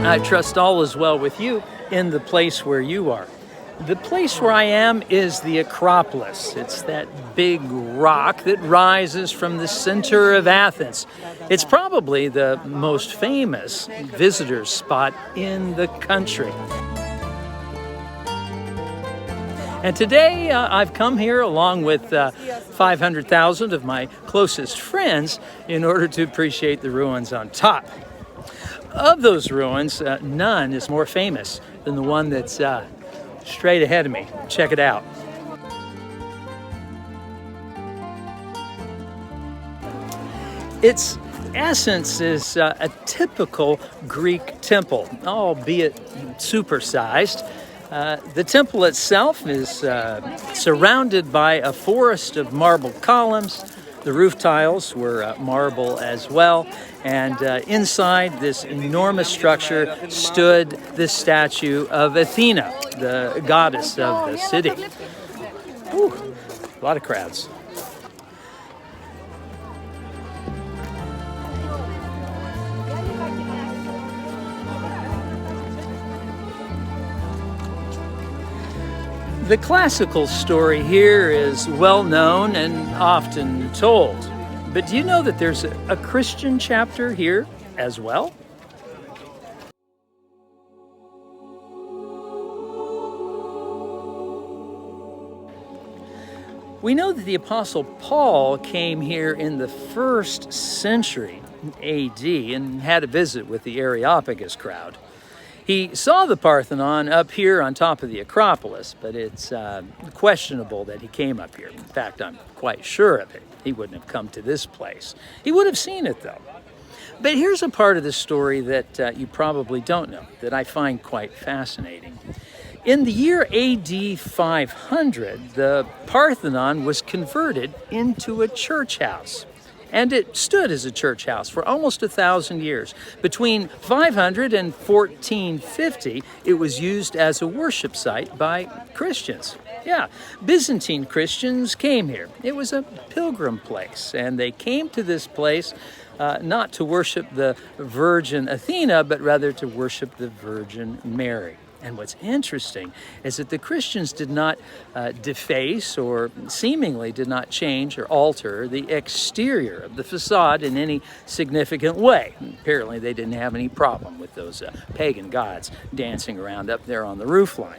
I trust all is well with you in the place where you are. The place where I am is the Acropolis. It's that big rock that rises from the center of Athens. It's probably the most famous visitor spot in the country. And today I've come here along with 500,000 of my closest friends in order to appreciate the ruins on top. Of those ruins, none is more famous than the one that's straight ahead of me. Check it out. Its essence is a typical Greek temple, albeit supersized. The temple itself is surrounded by a forest of marble columns. The roof tiles were marble as well. And inside this enormous structure stood this statue of Athena, the goddess of the city. Whew, a lot of crowds. The classical story here is well known and often told. But do you know that there's a Christian chapter here as well? We know that the Apostle Paul came here in the 1st century AD and had a visit with the Areopagus crowd. He saw the Parthenon up here on top of the Acropolis, but it's questionable that he came up here. In fact, I'm quite sure of it. He wouldn't have come to this place. He would have seen it, though. But here's a part of the story that you probably don't know, that I find quite fascinating. In the year AD 500, the Parthenon was converted into a church house. And it stood as a church house for almost 1,000 years. Between 500 and 1450, it was used as a worship site by Christians. Yeah, Byzantine Christians came here. It was a pilgrim place, and they came to this place not to worship the Virgin Athena, but rather to worship the Virgin Mary. And what's interesting is that the Christians did not deface or seemingly did not change or alter the exterior of the facade in any significant way. Apparently, they didn't have any problem with those pagan gods dancing around up there on the roofline.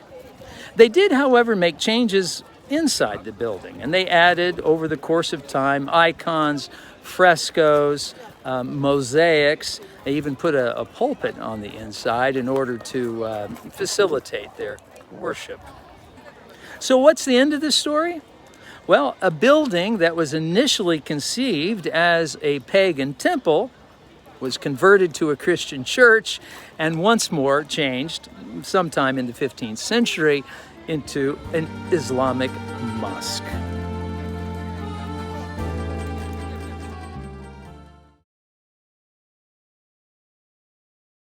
They did, however, make changes inside the building, and they added, over the course of time, icons, frescoes, mosaics. They even put a pulpit on the inside in order to facilitate their worship. So what's the end of this story? Well, a building that was initially conceived as a pagan temple was converted to a Christian church and once more changed sometime in the 15th century into an Islamic mosque.